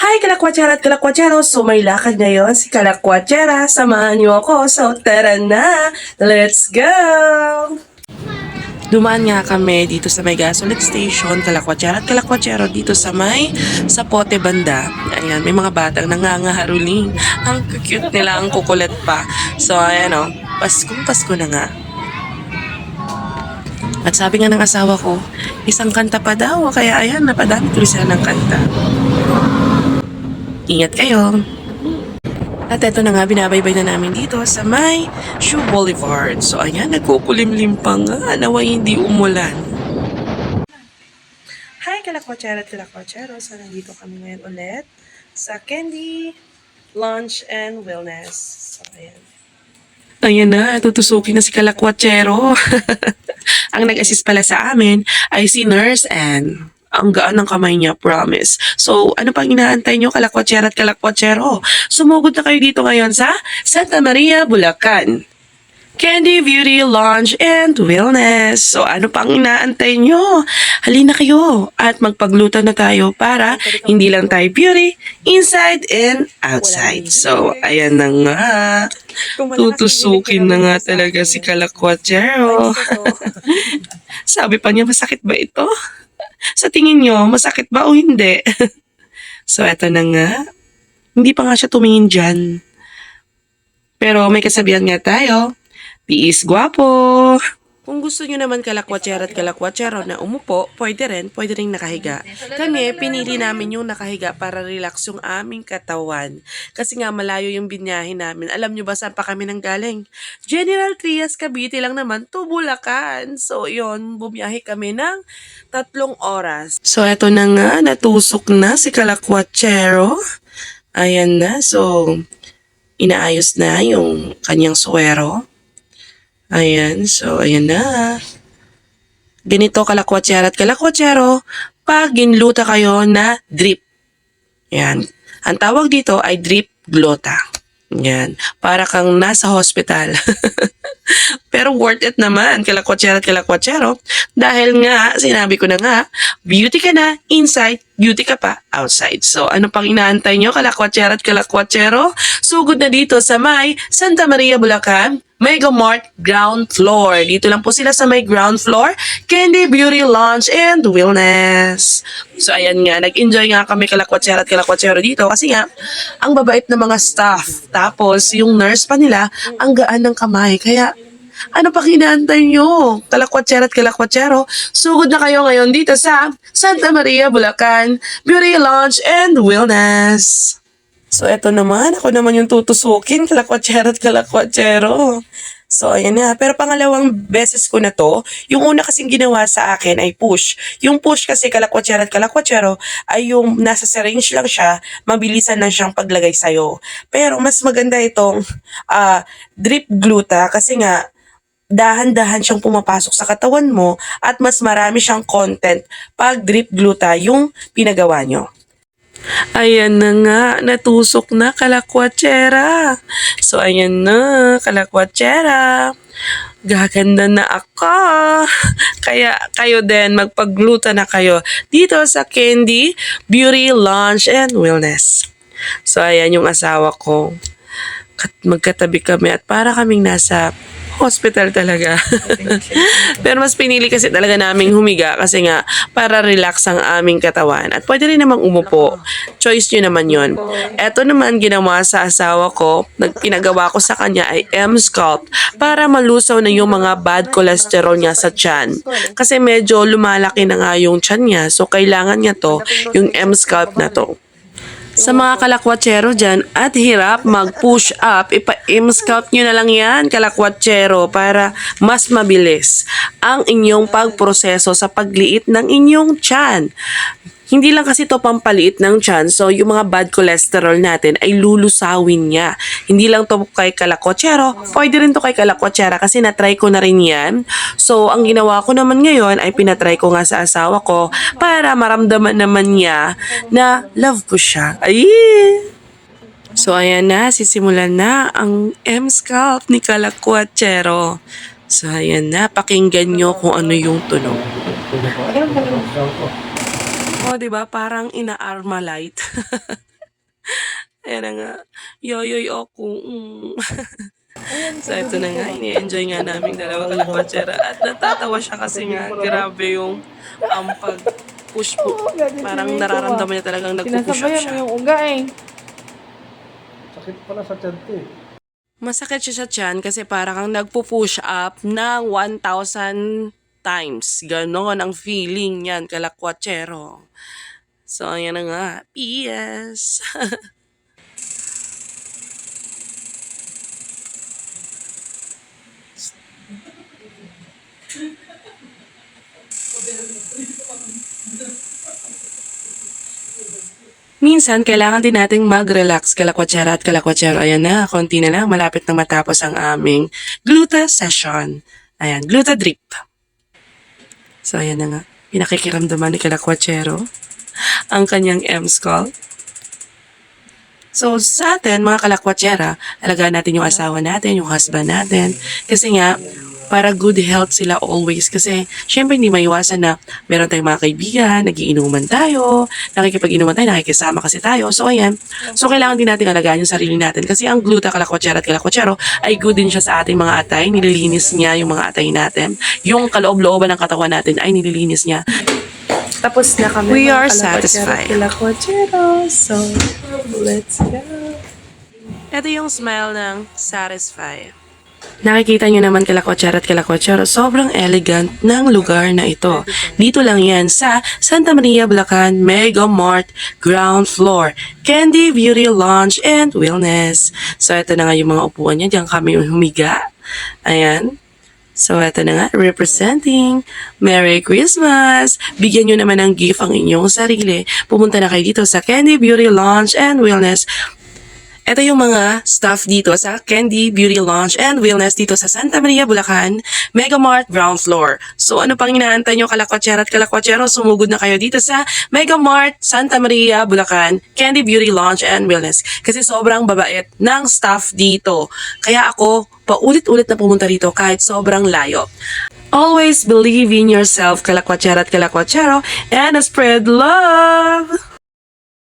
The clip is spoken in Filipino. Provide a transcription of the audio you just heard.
Hi, Kalakwatsera at Kalakwatsero! So may lakad ngayon si Kalakwatsera. Samahan niyo ako. So tara na! Let's go! Dumaan nga kami dito sa may gasoline station, Kalakwatsera at Kalakwatsero dito sa may Sapote banda. Ayan, may mga batang nangangaharuling. Ang cute nila, ang kukulit pa. So ayan o, Pasko na nga. At sabi nga ng asawa ko, isang kanta pa daw. Kaya ayan, napadami tuloy sila ng kanta. Ingat kayo! At eto na nga, binabaybay na namin dito sa may Shoe Boulevard. So ayan, nagkukulimlim pa nga. Naway hindi umulan. Hi, Kalakwatsera at Kalakwatsero. So nandito kami ngayon ulit sa Candy Lunch and Wellness. So ayan. Ayan na, tutusukin na si Kalakwatsero. Ang nag-assist pala sa amin ay si Nurse Ann. Ang gaan ng kamay niya, promise. So, ano pang inaantay nyo, Kalakwatsera at Kalakwatsero? Sumugod na kayo dito ngayon sa Santa Maria, Bulacan. Candy Beauty Lounge and Wellness. So, ano pang inaantay nyo? Halina kayo at magpagluto na tayo para hindi lang tayo beauty, inside and outside. So, ayan na nga. Tutusukin na nga talaga si Kalakwatsero. Sabi pa niya, masakit ba ito? Sa tingin nyo, masakit ba o hindi? So, eto na nga. Hindi pa nga siya tumingin dyan. Pero may kasabihan nga tayo, tiis gwapo. Kung gusto nyo naman Kalakwatsera at Kalakwatsero na umupo, pwede rin nakahiga. Kami, pinili namin yung nakahiga para relax yung aming katawan. Kasi nga malayo yung binyahin namin. Alam nyo ba saan pa kami nang galing? General Trias, Cavite lang naman to Bulacan. So yun, bumiyahe kami ng 3 oras. So eto na nga, natusok na si Kalakwatsero. Ayan na, so inaayos na yung kanyang suwero. Ayan, so ayan na. Ganito Kalakwatsera at Kalakwatsero pag ginluta kayo na drip. Ayan. Ang tawag dito ay drip glota. Ayan. Para kang nasa hospital. Pero worth it naman, Kalakwatsera at Kalakwatsero. Dahil nga, sinabi ko na nga, beauty ka na inside, beauty ka pa outside. So, ano pang inaantay nyo, Kalakwatsera at Kalakwatsero? Sugod na dito sa may Santa Maria, Bulacan, Mega Mart ground floor. Dito lang po sila sa may ground floor, Candy Beauty Lounge and Wellness. So, ayan nga, nag-enjoy nga kami Kalakwatsera at Kalakwatsero dito kasi nga, ang babait na mga staff. Tapos, yung nurse pa nila, ang gaan ng kamay. Kaya, ano pa inaantay nyo? Kalakwatsera at Kalakwatsero, sugod na kayo ngayon dito sa Santa Maria, Bulacan, Beauty Lounge and Wellness. So, eto naman. Ako naman yung tutusukin. Kalakwatsera at Kalakwatsero. So, ayan na. Pero pangalawang beses ko na to. Yung una kasing ginawa sa akin ay push. Yung push kasi Kalakwatsera at Kalakwatsero ay yung nasa syringe lang siya, mabilisan lang siyang paglagay sa'yo. Pero mas maganda itong drip gluta kasi nga, dahan-dahan siyang pumapasok sa katawan mo at mas marami siyang content pag drip gluta yung pinagawa nyo. Ayan na nga, natusok na Kalakwatsera. So, ayan na, Kalakwatsera. Gaganda na ako. Kaya kayo din, magpagluta na kayo dito sa Candy Beauty Lounge and Wellness. So, ayan yung asawa ko. Magkatabi kami at para kaming nasa hospital talaga. Pero mas pinili kasi talaga naming humiga kasi nga para relax ang aming katawan. At pwede rin namang umupo. Choice nyo naman yon. Eto naman ginawa sa asawa ko, pinagawa ko sa kanya ay M-Sculpt para malusaw na yung mga bad cholesterol niya sa tiyan. Kasi medyo lumalaki na nga yung tiyan niya. So kailangan niya to, yung M-Sculpt na to. Sa mga Kalakwatsero dyan at hirap mag-push up, ipa-M-Sculpt nyo na lang yan, Kalakwatsero, para mas mabilis ang inyong pagproseso sa pagliit ng inyong tiyan. Hindi lang kasi to pampaliit ng tiyan, so yung mga bad cholesterol natin ay lulusawin niya. Hindi lang to kay Kalakwatsero, pwede rin to kay Kalakwatsera kasi natry ko na rin yan. So ang ginawa ko naman ngayon ay pinatry ko nga sa asawa ko para maramdaman naman niya na love ko siya. Ay! So ayan na, sisimulan na ang M-Sculpt ni Kalakwatsero. So ayan na, pakinggan nyo kung ano yung tunog. O, diba? Parang ina-Armalite. Ayan na nga. Yoyoy ako. So, ito na nga. Ini-enjoy nga namin dalawa kalakwatsera. At natatawa siya kasi nga, grabe yung pag-push po. Parang nararamdaman niya talagang nagpo-push up Sinasabayan mo siya. yung uga eh. Sakit pala sa tiyan to eh. Masakit siya sa tiyan kasi parang kang nagpo-push up ng 1,000 times. Ganon ang feeling niyan, kalakwatsero. So, ayan na nga. P.S. Minsan, kailangan din nating mag-relax, kalakwatsera at kalakwatsero. Ayan na, konti na lang, malapit na matapos ang aming gluta session. Ayan, gluta drip. So, ayan na nga, pinakikiramdaman ni kalakwatsero ang kanyang M-skull. So, sa atin, mga kalakwatsera, alagaan natin yung asawa natin, yung husband natin. Kasi nga, para good health sila always. Kasi, syempre, hindi maiwasan na meron tayong mga kaibigan, nagiinuman tayo, nakikipag-inuman tayo, nakikisama kasi tayo. So, ayan. So, kailangan din natin alagaan yung sarili natin. Kasi ang gluta, kalakwatsera at kalakwatsero ay good din siya sa ating mga atay. Nililinis niya yung mga atay natin. Yung kaloob-looban ng katawan natin ay nililinis niya. Tapos na kami. We mga are kalakwatsero, satisfied. Kalakwatsero. So, let's go. Ito yung smile ng satisfied. Nakikita nyo naman kalakwatsera at kalakwatsero, sobrang elegant ng lugar na ito. Dito lang yan sa Santa Maria, Bulacan, Mega Mart, ground floor, Candy Beauty Lounge and Wellness. So, ito na nga yung mga upuan niya. Diyan kami humiga. Ayan. So, ito na nga, representing Merry Christmas! Bigyan nyo naman ng gift ang inyong sarili. Pumunta na kayo dito sa Candy Beauty Lounge and Wellness. Ito yung mga staff dito sa Candy Beauty Lounge and Wellness dito sa Santa Maria, Bulacan, Mega Mart, ground floor. So ano pang inaantay nyo kalakwatsera at kalakwatsero? Sumugod na kayo dito sa Mega Mart, Santa Maria, Bulacan, Candy Beauty Lounge and Wellness. Kasi sobrang babait ng staff dito. Kaya ako paulit-ulit na pumunta dito kahit sobrang layo. Always believe in yourself, kalakwatsera at kalakwatsero, and spread love!